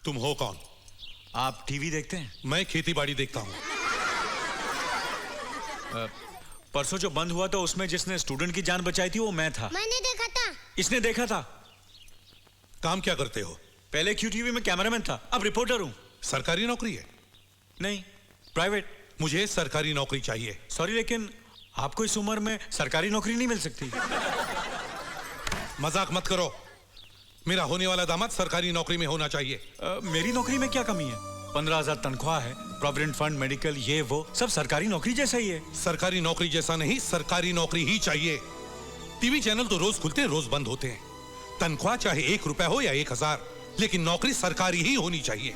तुम हो कौन? आप टीवी देखते हैं? मैं खेती बाड़ी देखता हूँ। परसों जो बंद हुआ था उसमें जिसने स्टूडेंट की जान बचाई थी वो मैं था। मैंने देखा था। इसने देखा था। काम क्या करते हो? पहले QTV में कैमरामैन था, अब रिपोर्टर हूँ। सरकारी नौकरी है? नहीं, प्राइवेट। मुझे सरकारी नौकरी चाहिए। सॉरी, लेकिन आपको इस उम्र में सरकारी नौकरी नहीं मिल सकती। मजाक मत करो। मेरा होने वाला दामाद सरकारी नौकरी में होना चाहिए। मेरी नौकरी में क्या कमी है? 15,000 तनख्वाह है, प्रोविडेंट फंड, मेडिकल, ये वो सब सरकारी नौकरी जैसा ही है। सरकारी नौकरी जैसा नहीं, सरकारी नौकरी ही चाहिए। टीवी चैनल तो रोज खुलते हैं, रोज बंद होते हैं। तनख्वाह चाहे 1 रुपया हो या 1000, लेकिन नौकरी सरकारी ही होनी चाहिए।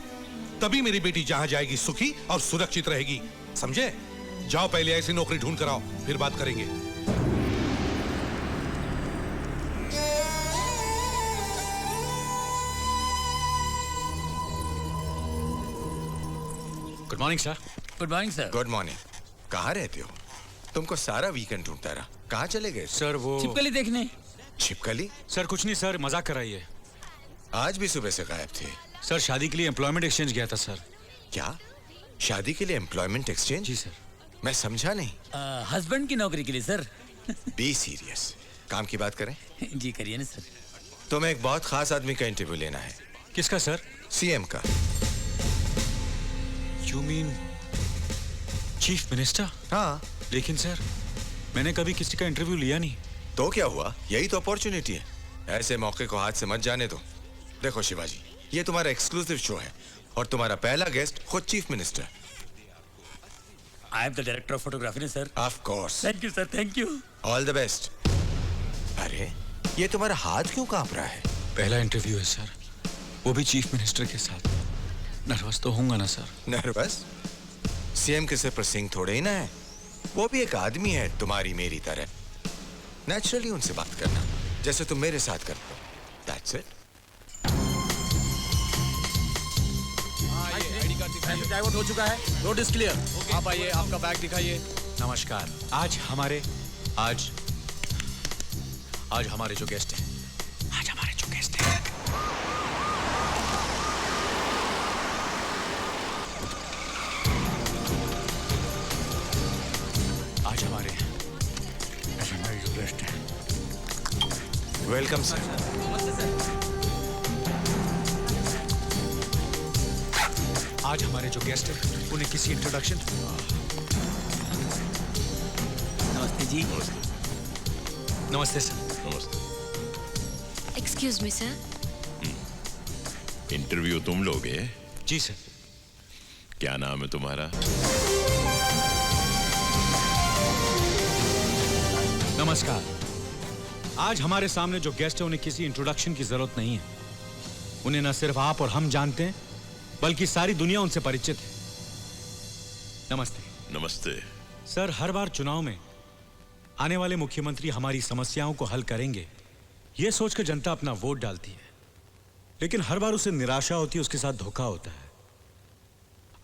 तभी मेरी बेटी जहां जाएगी सुखी और सुरक्षित रहेगी, समझे? जाओ पहले ऐसी नौकरी ढूंढ कर आओ, फिर बात करेंगे। Good morning sir. Good morning sir. Good morning. कहाँ रहते हो? तुमको सारा वीकेंड ढूंढता रहा। कहाँ चले गए? सर वो छिपकली देखने। छिपकली? सर कुछ नहीं सर, मजाक कराइए। आज भी सुबह से गायब थे। सर शादी के लिए एम्प्लॉयमेंट एक्सचेंज गया था सर। क्या? शादी के लिए एम्प्लॉयमेंट एक्सचेंज? जी सर। मैं समझा नहीं। हस्बैंड की नौकरी के लिए सर। Be serious. काम की बात करें? जी करिए ना सर। तुम्हें एक बहुत खास आदमी का इंटरव्यू लेना है। किसका सर? सीएम का। You mean chief minister? हाँ। लेकिन सर मैंने कभी किसी का इंटरव्यू लिया नहीं। तो क्या हुआ? यही तो अपॉर्चुनिटी है। ऐसे मौके को हाथ से मत जाने दो। देखो शिवाजी, ये तुम्हारा एक्सक्लूसिव शो है और तुम्हारा पहला गेस्ट खुद chief minister. I am the director of photography ना sir. Of course. Thank you sir, thank you. All the best. अरे ये तुम्हारा हाथ क्यों कांप रहा है? पहला इंटरव्यू है सर, वो भी चीफ मिनिस्टर के साथ। नर्वस तो होऊंगा ना सर? नर्वस? सीएम के सिर पर सिंह थोड़े ही ना है। वो भी एक आदमी है तुम्हारी मेरी तरह। नेचुरली उनसे बात करना जैसे तुम मेरे साथ करते हो। That's it. डाइवर्ट हो चुका है, रोड इज क्लियर। आप आइए, आपका बैग दिखाइए। नमस्कार। आज हमारे जो गेस्ट हैं, वेलकम सर। आज हमारे जो गेस्ट हैं उन्हें किसी इंट्रोडक्शन। नमस्ते जी। नमस्ते सर। नमस्ते। Excuse me sir. इंटरव्यू तुम लोगे? जी सर। क्या नाम है तुम्हारा? नमस्कार। आज हमारे सामने जो गेस्ट है उन्हें किसी इंट्रोडक्शन की जरूरत नहीं है। उन्हें न सिर्फ आप और हम जानते हैं बल्कि सारी दुनिया उनसे परिचित है। नमस्ते। नमस्ते। सर हर बार चुनाव में आने वाले मुख्यमंत्री हमारी समस्याओं को हल करेंगे, यह सोचकर जनता अपना वोट डालती है, लेकिन हर बार उसे निराशा होती है, उसके साथ धोखा होता है।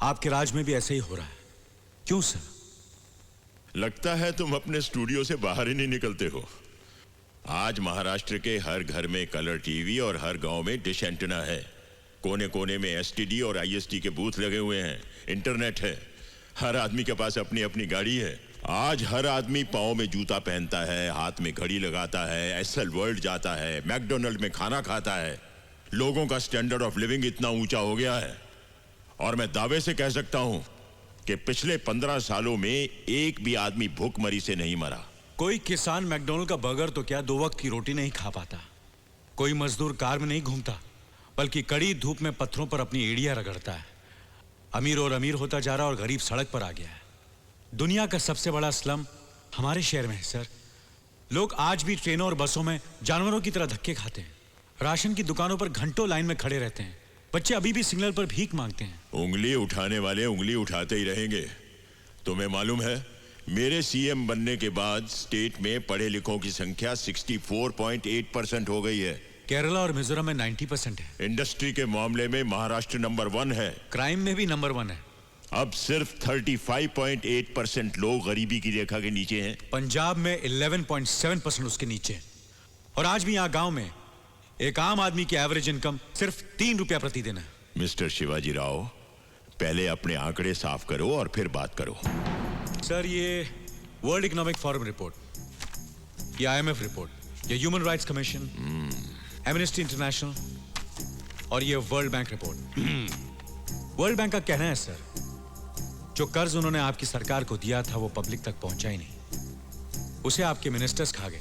आपके राज में भी ऐसे ही हो रहा है, क्यों सर? लगता है तुम अपने स्टूडियो से बाहर ही नहीं निकलते हो। आज महाराष्ट्र के हर घर में कलर टीवी और हर गांव में डिश एंटेना है। कोने कोने में एसटीडी और आईएसटी के बूथ लगे हुए हैं। इंटरनेट है। हर आदमी के पास अपनी अपनी गाड़ी है। आज हर आदमी पाँव में जूता पहनता है, हाथ में घड़ी लगाता है, एसएल वर्ल्ड जाता है, मैकडोनल्ड में खाना खाता है। लोगों का स्टैंडर्ड ऑफ लिविंग इतना ऊंचा हो गया है और मैं दावे से कह सकता हूं कि पिछले 15 सालों में एक भी आदमी भूखमरी से नहीं मरा। कोई किसान मैकडोनल्ड का बर्गर तो क्या 2 वक्त की रोटी नहीं खा पाता। कोई मजदूर कार में नहीं घूमता बल्कि कड़ी धूप में पत्थरों पर अपनी एड़ियां रगड़ता है। अमीर और अमीर होता जा रहा और गरीब सड़क पर आ गया है। दुनिया का सबसे बड़ा स्लम हमारे शहर में है सर। लोग आज भी ट्रेनों और बसों में जानवरों की तरह धक्के खाते हैं। राशन की दुकानों पर घंटों लाइन में खड़े रहते हैं। बच्चे अभी भी सिग्नल पर भीख मांगते हैं। उंगली उठाने वाले उंगली उठाते ही रहेंगे। तुम्हें मालूम है मेरे सीएम बनने के बाद स्टेट में पढ़े लिखों की संख्या 64.8% हो गई है। केरला और मिजोरम में 90% है। इंडस्ट्री के मामले में महाराष्ट्र नंबर 1 है। क्राइम में भी नंबर 1 है। अब सिर्फ 35.8% लोग गरीबी की रेखा के नीचे हैं। पंजाब में 11.7% उसके नीचे है। और आज भी यहाँ गांव में एक आम आदमी की एवरेज इनकम सिर्फ 3 रुपया प्रतिदिन है। मिस्टर शिवाजी राव, पहले अपने आंकड़े साफ करो और फिर बात करो। सर, ये वर्ल्ड इकोनॉमिक फोरम रिपोर्ट, ये IMF रिपोर्ट, ये human rights commission, amnesty international और ये world bank report. World bank का कहना है सर, जो कर्ज उन्होंने आपकी सरकार को दिया था वो पब्लिक तक पहुंचा ही नहीं, उसे आपके मिनिस्टर्स खा गए,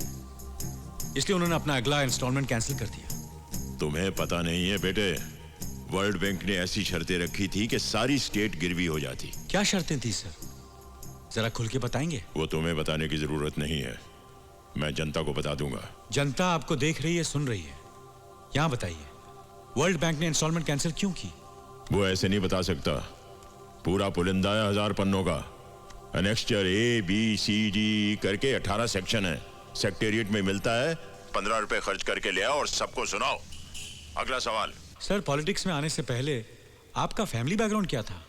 इसलिए उन्होंने अपना अगला इंस्टॉलमेंट कैंसिल कर दिया। तुम्हें पता नहीं है बेटे, वर्ल्ड बैंक ने ऐसी शर्तें रखी थी कि सारी स्टेट गिरवी हो जाती। क्या शर्तें थी सर, जरा खुल के बताएंगे? वो तुम्हें बताने की जरूरत नहीं है, मैं जनता को बता दूंगा। जनता आपको देख रही है, सुन रही है, यहां बताइए, वर्ल्ड बैंक ने इंस्टॉलमेंट कैंसिल क्यों की? वो ऐसे नहीं बता सकता, पूरा पुलिंदा है 1000 पन्नों का। एनेक्स्चर ABCD करके 18 सेक्शन है। सेक्रेटेरिएट में मिलता है, 15 रुपए खर्च करके ले आओ और सबको सुनाओ। अगला सवाल। सर, पॉलिटिक्स में आने से पहले आपका फैमिली बैकग्राउंड क्या था?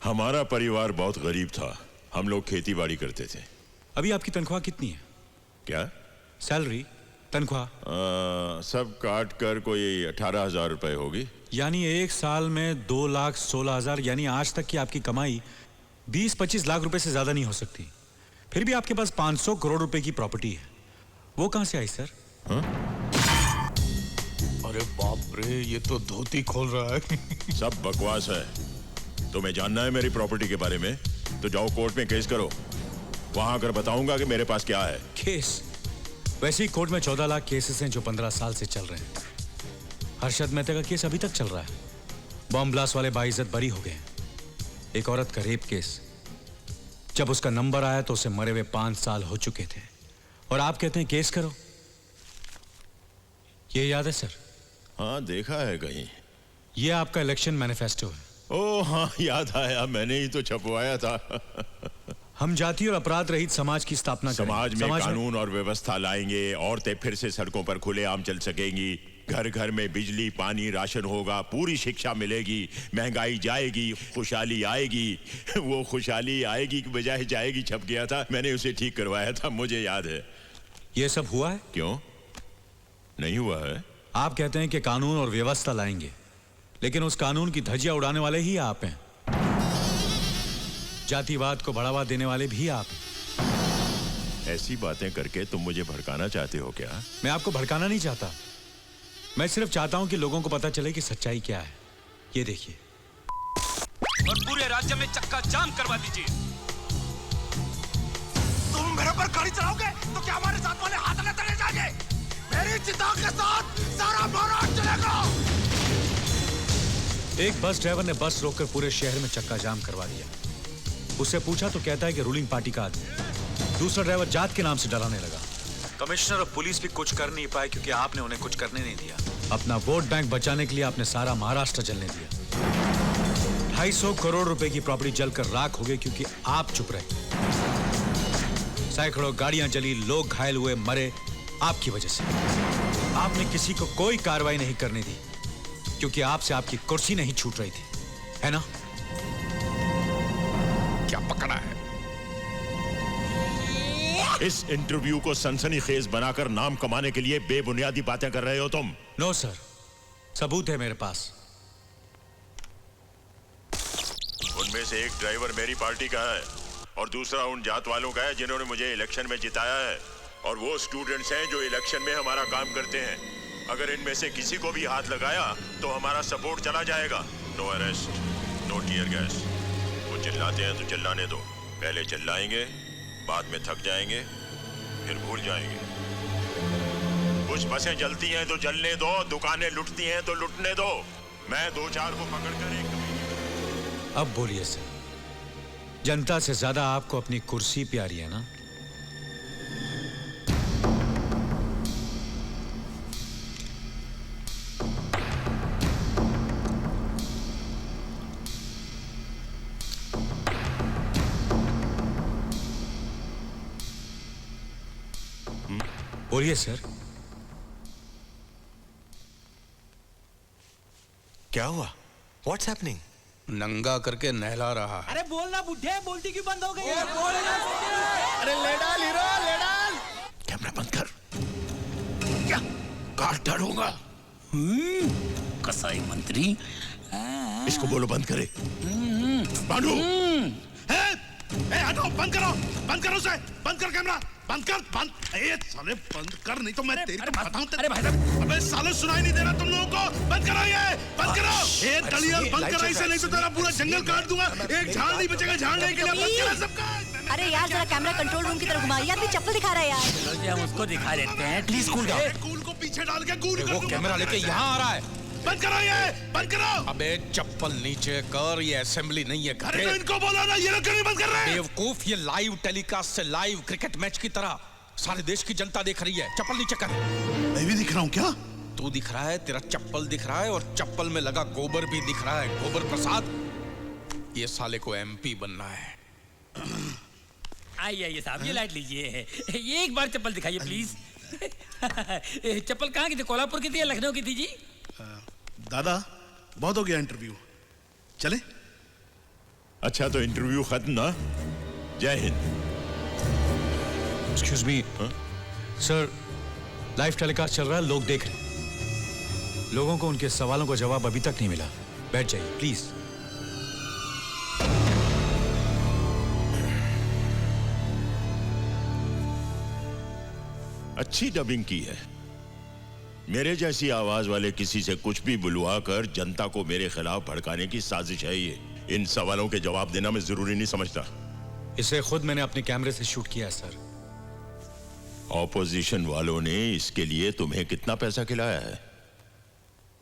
हमारा परिवार बहुत गरीब था, हम लोग खेती बाड़ी करते थे। अभी आपकी तनख्वाह कितनी है? क्या? सैलरी, तनख्वाह? सब काट कर कोई 18,000 रुपए होगी। यानी एक साल में 2,16,000, यानी आज तक की आपकी कमाई 20-25 लाख रुपए से ज्यादा नहीं हो सकती। फिर भी आपके पास 500 करोड़ रुपए की प्रॉपर्टी है, वो कहां से आई सर? अरे बाप रे, ये तो धोती खोल रहा है। सब बकवास है। तुम्हें जानना है मेरी प्रॉपर्टी के बारे में तो जाओ कोर्ट में केस करो, वहां आकर बताऊंगा कि मेरे पास क्या है। केस? वैसे ही कोर्ट में 14 लाख केसेस हैं जो 15 साल से चल रहे हैं। हर्षद मेहता का केस अभी तक चल रहा है, बॉम्ब ब्लास्ट वाले बाइज्जत बरी हो गए। एक औरत का रेप केस, जब उसका नंबर आया तो उसे मरे हुए 5 साल हो चुके थे, और आप कहते हैं केस करो। ये याद है सर? हाँ, देखा है कहीं। ये आपका इलेक्शन मैनिफेस्टो है। ओ हाँ, याद आया, मैंने ही तो छपवाया था। हम जाति और अपराध रहित समाज की स्थापना करें। समाज में कानून और व्यवस्था लाएंगे, औरतें फिर से सड़कों पर खुलेआम चल सकेंगी, घर घर में बिजली पानी राशन होगा, पूरी शिक्षा मिलेगी, महंगाई जाएगी, खुशहाली आएगी। वो खुशहाली आएगी की बजाय जाएगी छप गया था, मैंने उसे ठीक करवाया था, मुझे याद है। ये सब हुआ है? क्यों नहीं हुआ है? आप कहते हैं कि कानून और व्यवस्था लाएंगे, लेकिन उस कानून की धज्जियां उड़ाने वाले ही आप हैं। जातिवाद को बढ़ावा देने वाले भी आप हैं। ऐसी बातें करके तुम मुझे भड़काना चाहते हो क्या? मैं आपको भड़काना नहीं चाहता, मैं सिर्फ चाहता हूं कि लोगों को पता चले कि सच्चाई क्या है। ये देखिए, और पूरे राज्य में चक्का जाम करवा दीजिए। तुम मेरे पर गाड़ी चलाओगे तो क्या हमारे साथ वाले हाथ न चले जाएंगे? मेरी चिता के साथ सारा महाराष्ट्र चलेगा। एक बस ड्राइवर ने बस रोककर पूरे शहर में चक्का जाम करवा दिया। उससे पूछा तो कहता है कि रूलिंग पार्टी का आदमी। दूसरा ड्राइवर जात के नाम से डराने लगा। कमिश्नर और पुलिस भी कुछ कर नहीं पाए क्योंकि आपने उन्हें कुछ करने नहीं दिया। अपना वोट बैंक बचाने के लिए आपने सारा महाराष्ट्र जलने दिया। 250 करोड़ रुपए की प्रॉपर्टी जलकर राख हो गई क्योंकि आप चुप रहे। सैकड़ों गाड़ियां जली, लोग घायल हुए, मरे आपकी वजह से। आपने किसी को कोई कार्रवाई नहीं करने दी क्योंकि आपसे आपकी कुर्सी नहीं छूट रही थी, है ना? क्या पकड़ा है? इस इंटरव्यू को सनसनीखेज बनाकर नाम कमाने के लिए बेबुनियादी बातें कर रहे हो तुम। नो सर, सबूत है मेरे पास। उनमें से एक ड्राइवर मेरी पार्टी का है और दूसरा उन जात वालों का है जिन्होंने मुझे इलेक्शन में जिताया है, और वो स्टूडेंट्स हैं जो इलेक्शन में हमारा काम करते हैं। अगर इनमें से किसी को भी हाथ लगाया तो हमारा सपोर्ट चला जाएगा। No arrest, no tear gas. वो चिल्लाते हैं तो चिल्लाने दो, पहले चिल्लाएंगे, बाद में थक जाएंगे, फिर भूल जाएंगे। कुछ बसें जलती हैं तो जलने दो, दुकानें लुटती हैं तो लुटने दो। मैं 2-4 को पकड़कर एक। अब बोलिए सर, जनता से ज्यादा आपको अपनी कुर्सी प्यारी है ना? बोलिए सर। क्या हुआ? What's happening? नंगा करके नहला रहा है। अरे बोलना बुढ़े, बोलती क्यों बंद हो गई? अरे ले डाल हीरो, ले डाल। कैमरा बंद कर। क्या काट डालूंगा? कसाई मंत्री इसको बोलो बंद करे। पांडु, हटो, बंद करो उसे, बंद कर कैमरा, बंद कर, बंद, साले बंद कर, नहीं तो मैं तेरी तो बताऊं। अरे भाई साहब, अबे साले सुनाई नहीं दे रहा तुम लोगों को, बंद करो ये, बंद करो, दलियल बंद करो इसे, नहीं तो तेरा पूरा जंगल काट दूंगा, एक झाड़ नहीं बचेगा झाड़ने के लिए, बंद करो सबका। अरे यार जरा कैमरा कंट्रोल रूम की तरफ घुमाइए, आदमी चप्पल दिखा रहा है यार। चलो जी हम उसको दिखा देते हैं। Please cool down. कूल को पीछे डाल के कूल कर दूंगा। कैमरा लेके यहाँ आ रहा है। बंद करो ये, बंद करो। अबे चप्पल नीचे कर, ये असेंबली नहीं है घर। अरे तो इनको बोला ना, ये लोग क्यों नहीं बंद कर रहे? बेवकूफ, ये लाइव टेलीकास्ट से लाइव क्रिकेट मैच की तरह सारे देश की जनता देख रही है। चप्पल नीचे कर। मैं भी दिख रहा हूँ क्या? तू दिख रहा है, तेरा चप्पल दिख रहा है और चप्पल में लगा गोबर भी दिख रहा है। गोबर प्रसाद, ये साले को एमपी बनना है। आइए साहब, ये लाइट लीजिए, ये एक बार चप्पल दिखाइए प्लीज। चप्पल कहाँ की थी, कोल्हापुर की थी या लखनऊ की थी जी? दादा बहुत हो गया इंटरव्यू, चले? अच्छा तो इंटरव्यू खत्म ना? जय Hind. Excuse me sir, live telecast चल रहा है, लोग देख रहे हैं। लोगों को उनके सवालों का जवाब अभी तक नहीं मिला। बैठ जाइए प्लीज। अच्छी डबिंग की है। मेरे जैसी आवाज वाले किसी से कुछ भी बुलवा कर जनता को मेरे खिलाफ भड़काने की साजिश है ये। इन सवालों के जवाब देना मैं जरूरी नहीं समझता। इसे खुद मैंने अपने कैमरे से शूट किया है सर। ऑपोजिशन वालों ने इसके लिए तुम्हें कितना पैसा खिलाया है?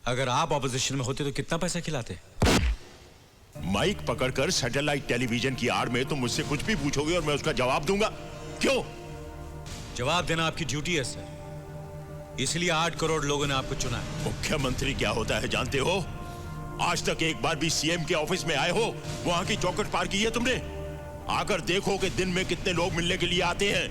अगर आप ऑपोजिशन में होते तो कितना पैसा खिलाते? माइक पकड़कर सैटेलाइट टेलीविजन की आड़ में तुम मुझसे कुछ भी पूछोगे और मैं उसका जवाब दूंगा। क्यों? जवाब देना आपकी ड्यूटी है सर, इसलिए 8 करोड़ लोगों ने आपको चुना है। मुख्यमंत्री क्या होता है जानते हो? आज तक एक बार भी सीएम के ऑफिस में आए हो? वहां की चौखट पार की है तुमने? आकर देखो कि दिन में कितने लोग मिलने के लिए आते हैं,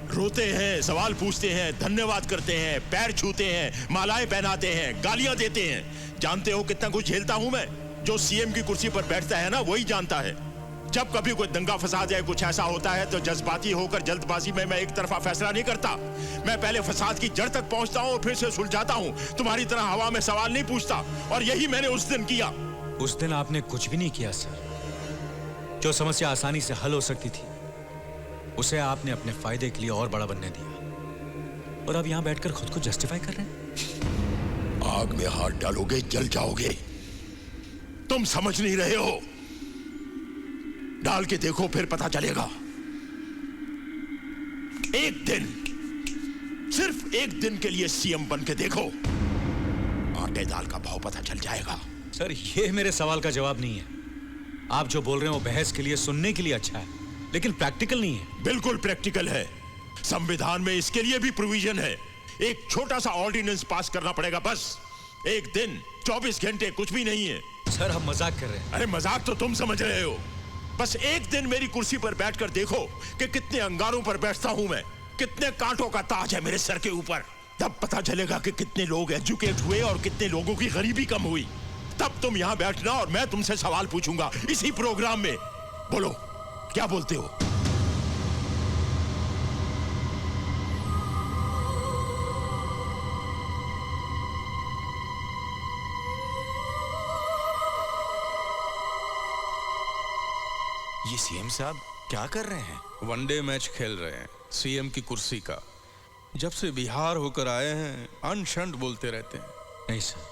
रोते हैं, सवाल पूछते हैं, धन्यवाद करते हैं, पैर छूते हैं, मालाएं पहनाते हैं, गालियां देते हैं। जानते हो कितना कुछ झेलता हूं मैं? जो सीएम की कुर्सी पर बैठता है ना, वही जानता है। जब कभी कोई दंगा फसाद या कुछ ऐसा होता है तो जज्बाती होकर जल्दबाजी में मैं एक तरफा फैसला नहीं करता। मैं पहले फसाद की जड़ तक पहुंचता हूं और फिर से सुलझाता हूं। तुम्हारी तरह हवा में सवाल नहीं पूछता, और यही मैंने उस दिन किया। उस दिन आपने कुछ भी नहीं किया सर। जो समस्या आसानी से हल हो सकती थी उसे आपने अपने फायदे के लिए और बड़ा बनने दिया, और अब यहां बैठकर खुद को जस्टिफाई कर रहे हैं। आग में हाथ डालोगे जल जाओगे। तुम समझ नहीं रहे हो। डाल के देखो फिर पता चलेगा। एक दिन, सिर्फ एक दिन के लिए सीएम बन के देखो, आटे दाल का भाव पता चल जाएगा। सर ये मेरे सवाल का जवाब नहीं है। आप जो बोल रहे हो बहस के लिए, सुनने के लिए अच्छा है, लेकिन प्रैक्टिकल नहीं है। बिल्कुल प्रैक्टिकल है। संविधान में इसके लिए भी प्रोविजन है। एक छोटा सा ऑर्डिनेंस पास करना पड़ेगा बस। एक दिन, 24 घंटे, कुछ भी नहीं है। सर हम मजाक कर रहे हैं। अरे मजाक तो तुम समझ रहे हो। बस एक दिन मेरी कुर्सी पर बैठकर देखो कि कितने अंगारों पर बैठता हूं मैं, कितने कांटों का ताज है मेरे सर के ऊपर। तब पता चलेगा कि कितने लोग एजुकेट हुए और कितने लोगों की गरीबी कम हुई। तब तुम यहां बैठना और मैं तुमसे सवाल पूछूंगा इसी प्रोग्राम में। बोलो, क्या बोलते हो? ये सीएम साहब क्या कर रहे हैं? वनडे मैच खेल रहे हैं सीएम की कुर्सी का। जब से बिहार होकर आए हैं अनशंट बोलते रहते हैं। नहीं सर,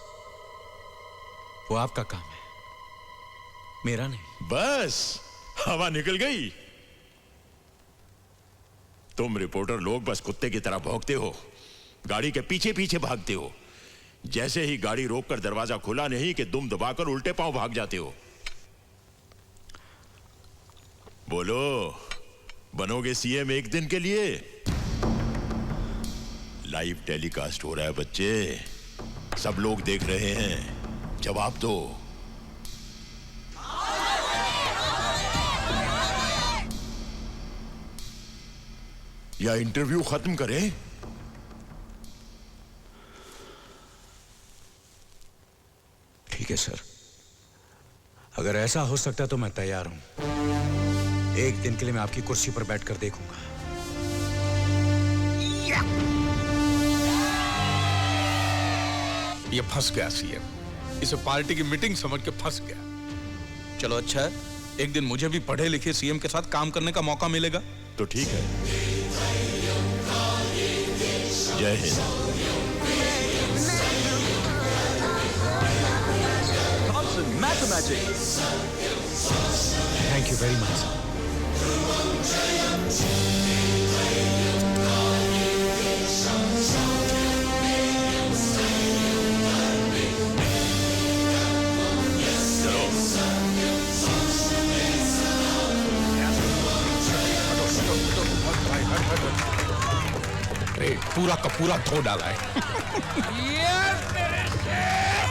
वो आपका काम है, मेरा नहीं। बस हवा निकल गई। तुम रिपोर्टर लोग बस कुत्ते की तरह भौंकते हो, गाड़ी के पीछे पीछे भागते हो। जैसे ही गाड़ी रोककर दरवाजा खुला नहीं कि दुम दबाकर उल्टे पांव भाग जाते हो। बोलो, बनोगे सीएम एक दिन के लिए? लाइव टेलीकास्ट हो रहा है बच्चे, सब लोग देख रहे हैं, जवाब दो। या इंटरव्यू खत्म करें? ठीक है सर, अगर ऐसा हो सकता तो मैं तैयार हूं। एक दिन के लिए मैं आपकी कुर्सी पर बैठकर देखूंगा। ये फंस गया सीएम। इसे पार्टी की मीटिंग समझ के फंस गया। चलो अच्छा है, एक दिन मुझे भी पढ़े लिखे सीएम के साथ काम करने का मौका मिलेगा। तो ठीक है। जय Hind. Thank you very much. पूरा का पूरा धो डाला है। ये मेरे शेर!